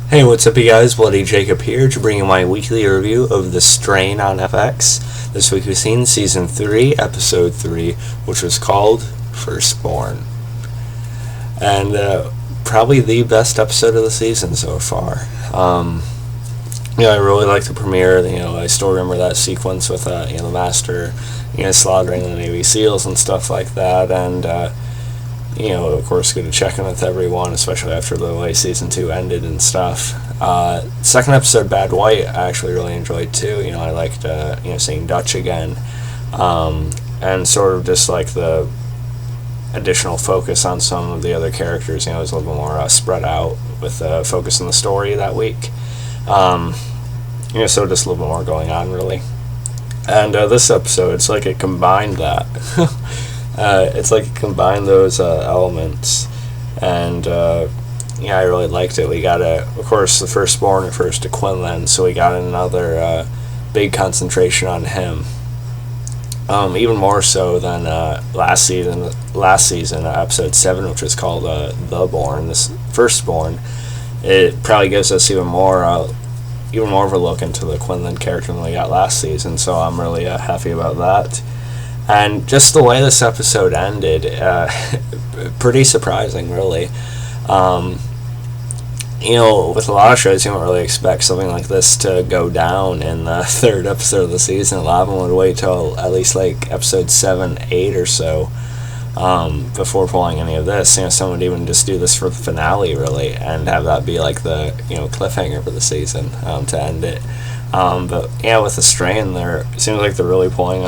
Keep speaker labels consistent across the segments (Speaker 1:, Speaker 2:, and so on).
Speaker 1: Hey, what's up, you guys? Bloody Jacob here to bring you my weekly review of The Strain on FX. This week we've seen Season 3, Episode 3, which was called Firstborn. And probably the best episode of the season so far. I really liked the premiere. I still remember that sequence with the Master, slaughtering the Navy SEALs and stuff like that. And of course, good to check in with everyone, especially after the way Season 2 ended and stuff. Second episode, Bad White, I actually really enjoyed too. I liked, seeing Dutch again. And sort of just like the additional focus on some of the other characters. It was a little bit more spread out with focus on the story that week. So just a little bit more going on, really. And this episode, it's like it combined that. It's like it combined those elements, and I really liked it. We got of course, the Firstborn refers to Quinlan, so we got another big concentration on him. Even more so than last season, episode 7, which was called The Born, this Firstborn. It probably gives us even more of a look into the Quinlan character than we got last season, so I'm really happy about that. And just the way this episode ended, pretty surprising, really. With a lot of shows, you don't really expect something like this to go down in the third episode of the season. A lot of them would wait till at least like episode 7, 8 or so before pulling any of this. Some would even just do this for the finale, really, and have that be like the cliffhanger for the season to end it. But with the Strain, it seems like they're really pulling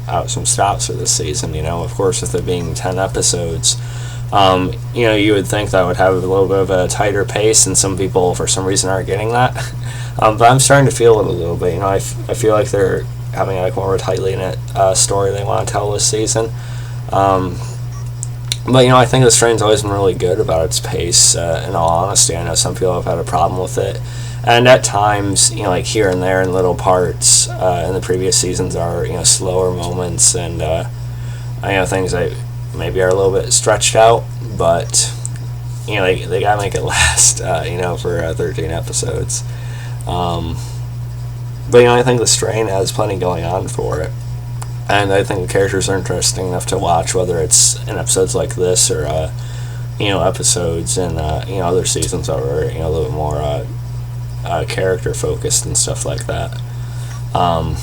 Speaker 1: out some stops for this season. Of course, with it being 10 episodes, you would think that would have a little bit of a tighter pace, and some people for some reason aren't getting that. But I'm starting to feel it a little bit. I feel like they're having like more of a tightly knit story they want to tell this season. But I think the Strain's always been really good about its pace. In all honesty, I know some people have had a problem with it. And at times, like here and there in little parts in the previous seasons are, slower moments and, things that maybe are a little bit stretched out, but, they gotta make it last, for 13 episodes. But, I think the Strain has plenty going on for it. And I think the characters are interesting enough to watch, whether it's in episodes like this or, episodes in, other seasons that were, a little bit more, character focused and stuff like that. I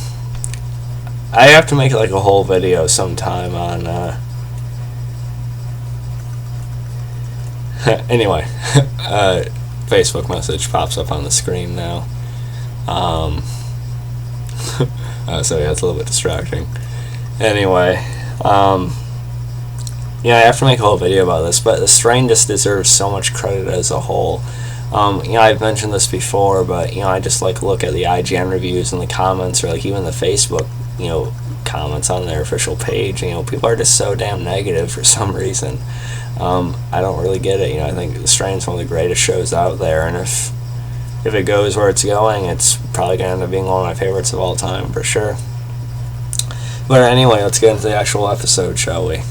Speaker 1: have to make like a whole video sometime on anyway. Facebook message pops up on the screen now. So yeah, it's a little bit distracting. Anyway, I have to make a whole video about this, but the Strain just deserves so much credit as a whole. I've mentioned this before, but, I just, look at the IGN reviews and the comments, or, even the Facebook, comments on their official page. People are just so damn negative for some reason. I don't really get it. I think The Strain's one of the greatest shows out there, and if it goes where it's going, it's probably going to end up being one of my favorites of all time, for sure. But anyway, let's get into the actual episode, shall we?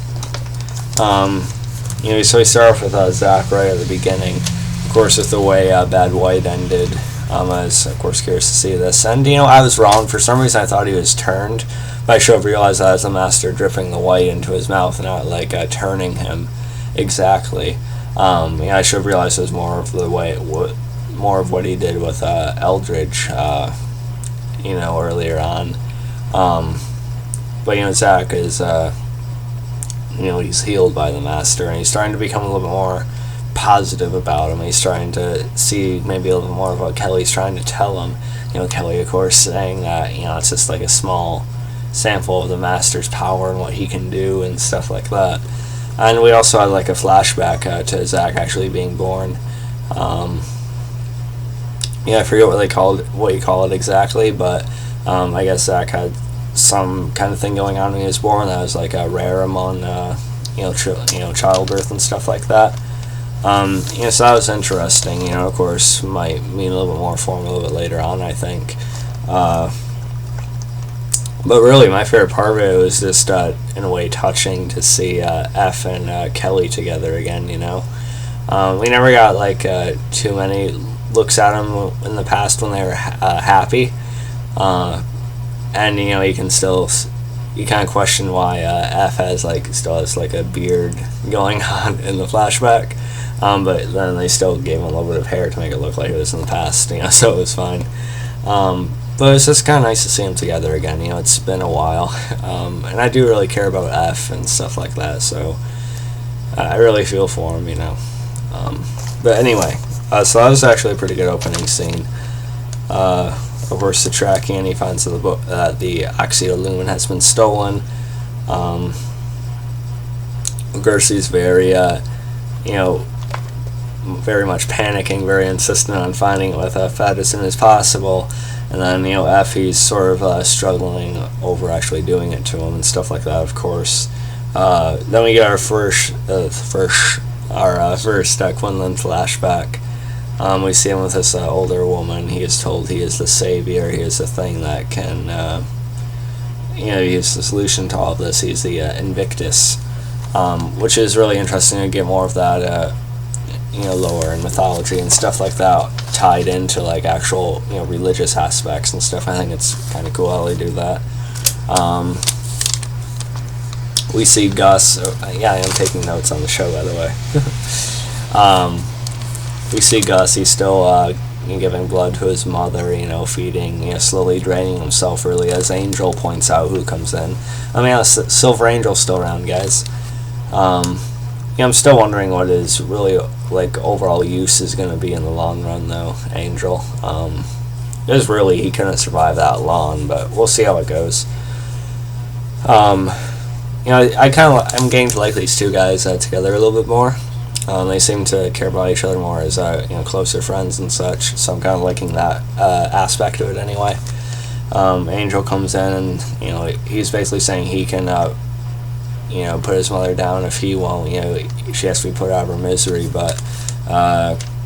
Speaker 1: So we start off with Zach right at the beginning. Of course, with the way Bad White ended, I was, of course, curious to see this. And, I was wrong. For some reason, I thought he was turned. But I should have realized that as the Master dripping the white into his mouth, not, turning him exactly. I should have realized it was more of the way more of what he did with Eldridge, earlier on. But, Zach is, he's healed by the Master, and he's starting to become a little bit more positive about him. He's trying to see maybe a little bit more of what Kelly's trying to tell him. Kelly, of course, saying that, it's just like a small sample of the Master's power and what he can do and stuff like that. And we also had like a flashback to Zach actually being born. I forget what you call it exactly, but I guess Zach had some kind of thing going on when he was born that was like rare among childbirth and stuff like that. So that was interesting. Of course, might mean a little bit more for him a little bit later on, I think. But really, my favorite part of it was just, in a way, touching to see F and Kelly together again, We never got like too many looks at him in the past when they were happy, and you can still you kind of question why F still has like a beard going on in the flashback, but then they still gave him a little bit of hair to make it look like it was in the past, so it was fine. But it's just kind of nice to see them together again. It's been a while, and I do really care about F and stuff like that, so I really feel for him, But anyway, so that was actually a pretty good opening scene. Over Setrakian, he finds that the Oxyolumen has been stolen. Gertie's very, very much panicking, very insistent on finding it with Fet as soon as possible. And then, F, he's sort of struggling over actually doing it to him and stuff like that, of course. Then we get our first Quinlan flashback. We see him with this older woman. He is told he is the savior. He is the thing that can, he's the solution to all of this. He's the Invictus, which is really interesting to get more of that, lore and mythology and stuff like that tied into like actual, religious aspects and stuff. I think it's kind of cool how they do that. We see Gus. Yeah, I am taking notes on the show, by the way. We see Gus. He's still giving blood to his mother. Feeding. Slowly draining himself. Really, as Angel points out, who comes in. Silver Angel's still around, guys. I'm still wondering what his really like overall use is going to be in the long run, though. Angel. Because really, he couldn't survive that long, but we'll see how it goes. I'm getting to like these two guys together a little bit more. They seem to care about each other more as closer friends and such. So I'm kind of liking that aspect of it anyway. Angel comes in and he's basically saying he can put his mother down if he won't. She has to be put out of her misery, but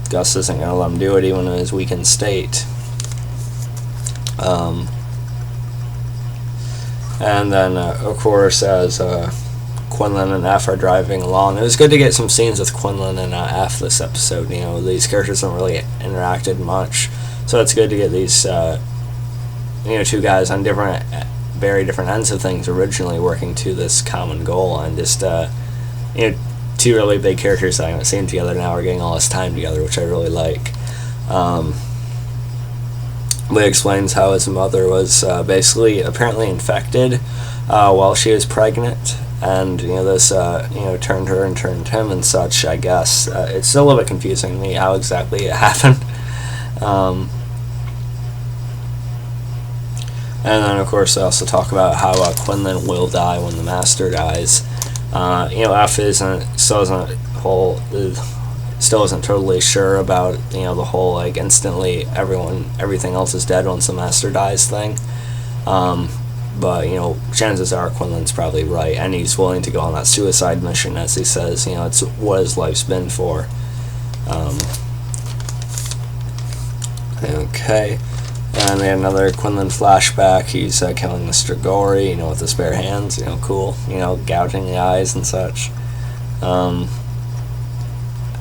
Speaker 1: Gus isn't going to let him do it even in his weakened state. And then, of course, as Quinlan and F are driving along, it was good to get some scenes with Quinlan and F this episode. These characters haven't really interacted much, so it's good to get these, two guys on very different ends of things originally working to this common goal, and just, two really big characters that I haven't seen together now are getting all this time together, which I really like. Lee explains how his mother was basically apparently infected while she was pregnant, and this turned her and turned him and such. I guess it's still a little bit confusing to me how exactly it happened. And then of course they also talk about how Quinlan will die when the Master dies. F still isn't totally sure about the whole like instantly everything else is dead once the Master dies thing, but chances are Quinlan's probably right, and he's willing to go on that suicide mission, as he says. It's what his life's been for. Okay, and we had another Quinlan flashback. He's killing Mr. Gory, with his bare hands. Cool. Gouging the eyes and such.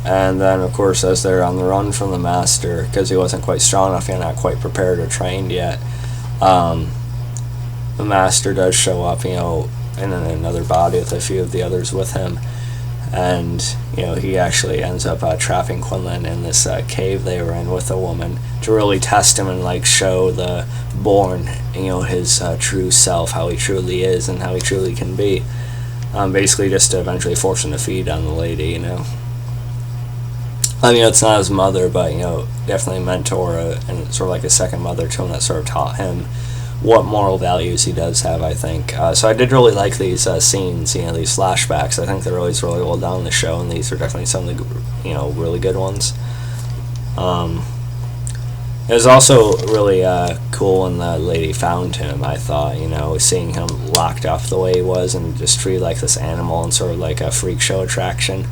Speaker 1: And then, of course, as they're on the run from the Master, because he wasn't quite strong enough and not quite prepared or trained yet, the Master does show up, in another body with a few of the others with him. And, he actually ends up trapping Quinlan in this cave they were in with a woman to really test him and, show the Born, his true self, how he truly is and how he truly can be. Basically just to eventually force him to feed on the lady, it's not his mother, but, definitely a mentor and sort of like a second mother to him that sort of taught him what moral values he does have, I think. So I did really like these scenes, these flashbacks. I think they're always really well done in the show, and these are definitely some of the, really good ones. It was also really cool when the lady found him, I thought, seeing him locked up the way he was and just treated like this animal and sort of like a freak show attraction.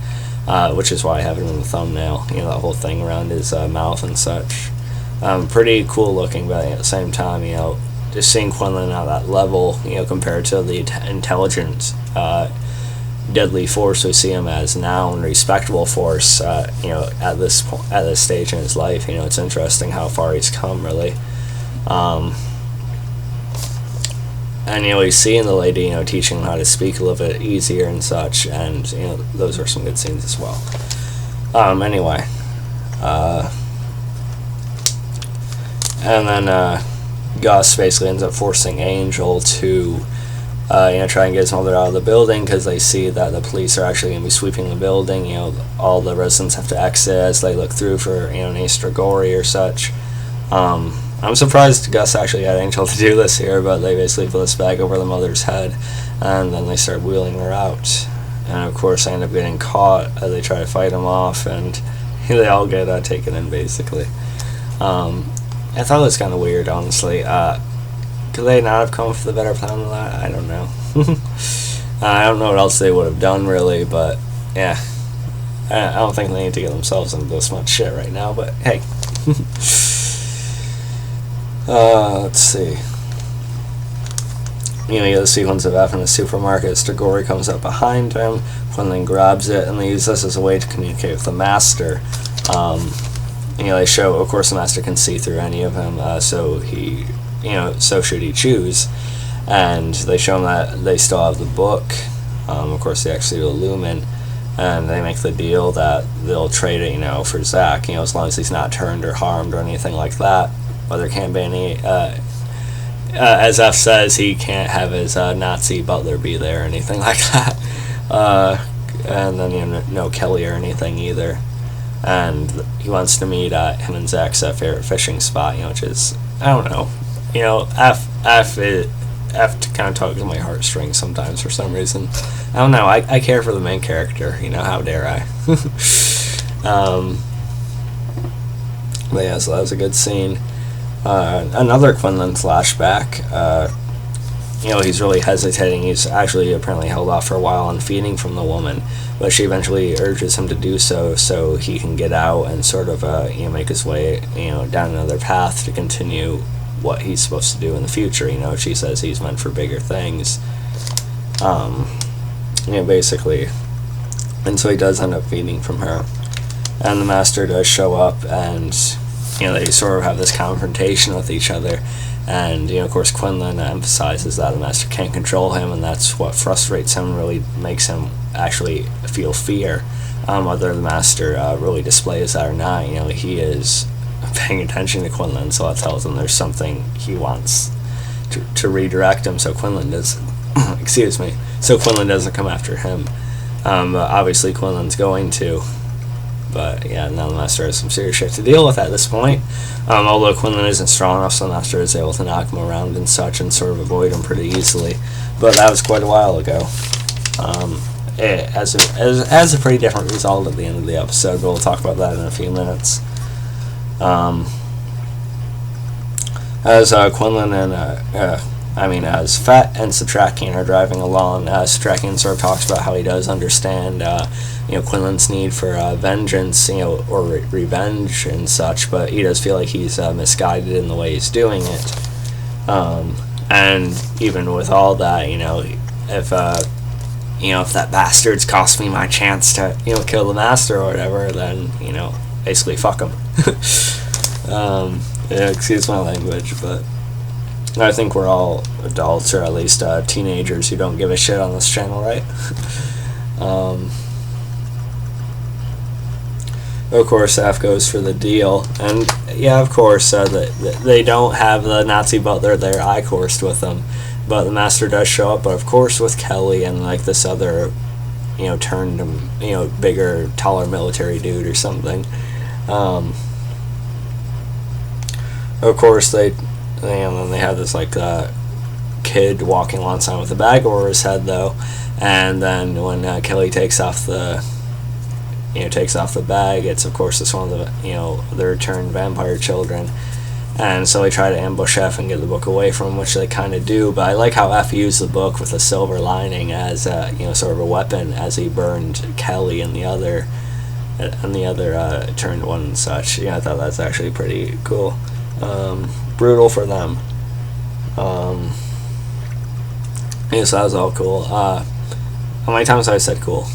Speaker 1: Which is why I have it in the thumbnail, that whole thing around his mouth and such. Pretty cool looking, but at the same time, just seeing Quinlan at that level, compared to the intelligence, deadly force we see him as now, and respectable force, at this stage in his life. It's interesting how far he's come, really. And he's seeing the lady, teaching him how to speak a little bit easier and such, and those are some good scenes as well. Anyway, and then Gus basically ends up forcing Angel to try and get his mother out of the building, because they see that the police are actually going to be sweeping the building. All the residents have to exit as they look through for any Strigoi or such. I'm surprised Gus actually had Angel to do this here, but they basically put this bag over the mother's head, and then they start wheeling her out. And of course, they end up getting caught as they try to fight him off, and they all get taken in, basically. I thought it was kind of weird, honestly. Could they not have come up with a better plan than that? I don't know. I don't know what else they would have done, really, but yeah. I don't think they need to get themselves into this much shit right now, but hey. Let's see. You get the sequence of F in the supermarket. Strigoi comes up behind him. Quinlan grabs it, and they use this as a way to communicate with the Master. They show, of course, the Master can see through any of him, so he, so should he choose. And they show him that they still have the book. Of course, they actually illumine, and they make the deal that they'll trade it, for Zach, as long as he's not turned or harmed or anything like that. But there can't be any, as F says, he can't have his Nazi butler be there or anything like that. And then, no Kelly or anything either. And he wants to meet him and Zach's favorite fishing spot, which is, I don't know, F kind of tugs on my heartstrings sometimes for some reason. I don't know, I care for the main character, how dare I. But yeah, so that was a good scene. Another Quinlan flashback. He's really hesitating. He's actually apparently held off for a while on feeding from the woman, but she eventually urges him to do so he can get out and sort of make his way down another path to continue what he's supposed to do in the future. She says he's meant for bigger things. Basically, and so he does end up feeding from her, and the Master does show up, and they sort of have this confrontation with each other. And, of course, Quinlan emphasizes that the Master can't control him, and that's what frustrates him and really makes him actually feel fear. Whether the Master really displays that or not, he is paying attention to Quinlan, so that tells him there's something he wants to redirect him, so Quinlan does, so Quinlan doesn't come after him. Obviously, Quinlan's going to. But yeah, now the Master has some serious shit to deal with at this point. Although Quinlan isn't strong enough, so the Master is able to knock him around and such and sort of avoid him pretty easily. But that was quite a while ago. It has a pretty different result at the end of the episode, but we'll talk about that in a few minutes. As Quinlan and as Fet and Setrakian are driving along, Setrakian sort of talks about how he does understand, Quinlan's need for vengeance, or revenge and such, but he does feel like he's misguided in the way he's doing it. And even with all that, if that bastard's cost me my chance to, kill the Master or whatever, then, basically fuck him. Excuse my language, but I think we're all adults, or at least teenagers who don't give a shit on this channel, right? Of course, F goes for the deal, and yeah, of course, they don't have the Nazi butler there I-coursed with them, but the Master does show up, but of course with Kelly and like this other, turned, bigger, taller military dude or something. Of course, then they have this like kid walking alongside with a bag over his head, though, and then when Kelly takes off the bag, it's of course this one of the the returned vampire children, and so they try to ambush F and get the book away from him, which they kind of do. But I like how F used the book with a silver lining as sort of a weapon as he burned Kelly and the other turned one and such. I thought that's actually pretty cool. Brutal for them. So that was all cool. How many times have I said cool?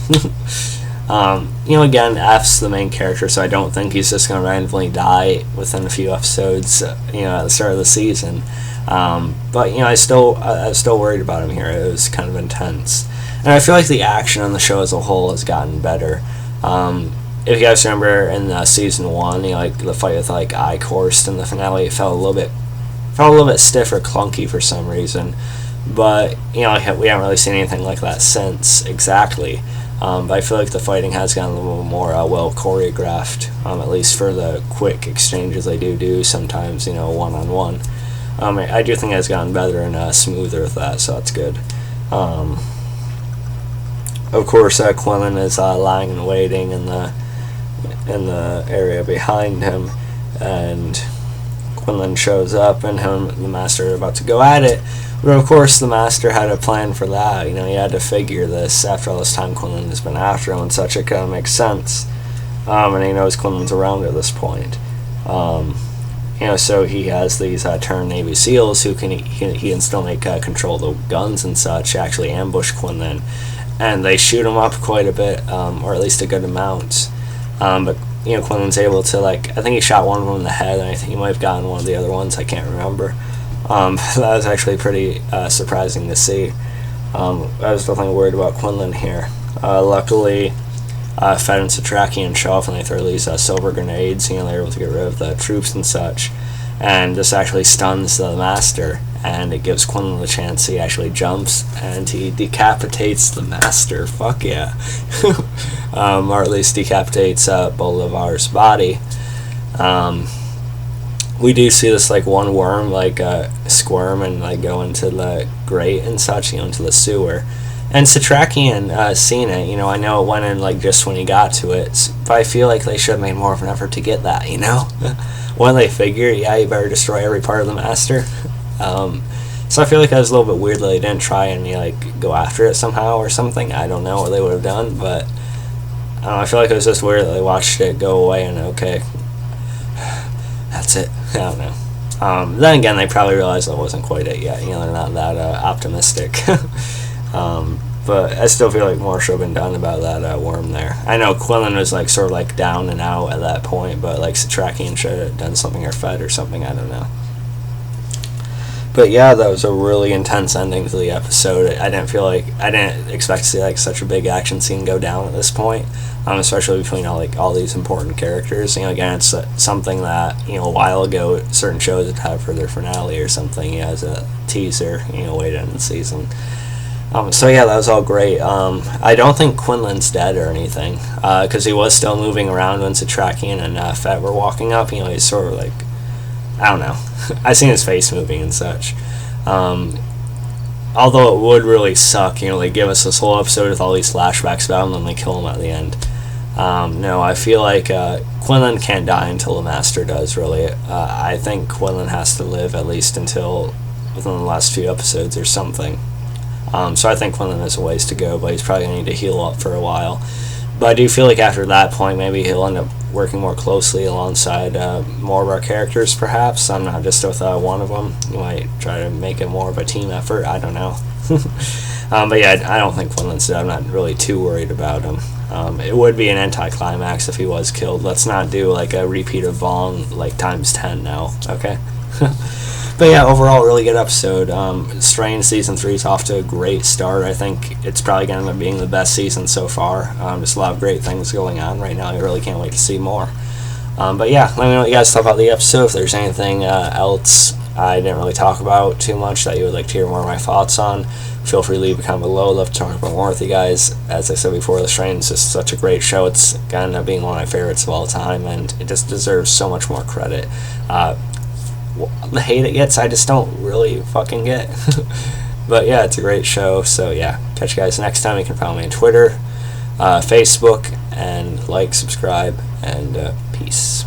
Speaker 1: Again, F's the main character, so I don't think he's just going to randomly die within a few episodes, at the start of the season. But I was still worried about him here. It was kind of intense. And I feel like the action on the show as a whole has gotten better. If you guys remember in season 1, the fight with I-Corst in the finale, it felt a little bit stiff or clunky for some reason. But we haven't really seen anything like that since exactly. But I feel like the fighting has gotten a little more well choreographed, at least for the quick exchanges they do sometimes, one-on-one. I do think it has gotten better and smoother with that, so that's good. Of course, Quinlan is lying and waiting in the area behind him, and Quinlan shows up, and him and the Master are about to go at it. But of course, the Master had a plan for that. He had to figure this after all this time Quinlan has been after him and such. It kind of makes sense, and he knows Quinlan's around at this point. So he has these turned Navy SEALs who he can still make control of the guns and such, actually ambush Quinlan, and they shoot him up quite a bit, or at least a good amount. But Quinlan's able to, I think he shot one of them in the head, and I think he might have gotten one of the other ones, I can't remember. That was actually pretty surprising to see. I was definitely worried about Quinlan here. Luckily, Fet and Setrakian show off, and they throw these silver grenades. They're able to get rid of the troops and such. And this actually stuns the Master, and it gives Quinlan the chance. He actually jumps, and he decapitates the Master. Fuck yeah. Or at least decapitates Bolivar's body. We do see this one worm squirm and go into the grate and such, into the sewer. And Setrakian seen it. I know it went in just when he got to it, but I feel like they should have made more of an effort to get that. When they figure, you better destroy every part of the Master. So I feel like that was a little bit weird that they didn't try and go after it somehow or something. I don't know what they would have done, but I feel like it was just weird that they watched it go away and okay, that's it. I don't know. Then again, they probably realized that wasn't quite it yet. They're not that optimistic. But I still feel like more should have been done about that worm there. I know Quinlan was sort of down and out at that point, but Setrakian should have done something or fed or something. I don't know. But yeah, that was a really intense ending to the episode. I didn't expect to see such a big action scene go down at this point, especially between all these important characters. Again, it's something that a while ago certain shows would have for their finale or something as a teaser. Way to end the season. So yeah, that was all great. I don't think Quinlan's dead or anything, because he was still moving around when Setrakian and Fet were walking up. He's sort of I don't know. I seen his face moving and such. Although it would really suck, they give us this whole episode with all these flashbacks about him, and then they kill him at the end. No, I feel like Quinlan can't die until the Master does, really. I think Quinlan has to live at least until within the last few episodes or something. So I think Quinlan has a ways to go, but he's probably going to need to heal up for a while. But I do feel like after that point, maybe he'll end up working more closely alongside more of our characters, perhaps. I'm not just with one of them. You might try to make it more of a team effort. I don't know. But yeah, I don't think Quinlan's dead. I'm not really too worried about him. It would be an anticlimax if he was killed. Let's not do a repeat of Vong times 10 now, okay? But yeah, overall, really good episode. Strain Season 3 is off to a great start. I think it's probably going to end up being the best season so far. Just a lot of great things going on right now. I really can't wait to see more. But yeah, let me know what you guys thought about the episode. If there's anything else I didn't really talk about too much that you would like to hear more of my thoughts on, feel free to leave a comment below. I'd love to talk about more with you guys. As I said before, The Strain is just such a great show. It's going to end up being one of my favorites of all time, and it just deserves so much more credit. The hate it gets, I just don't really fucking get. But yeah, it's a great show. So yeah, catch you guys next time. You can follow me on Twitter, Facebook, and subscribe, and peace.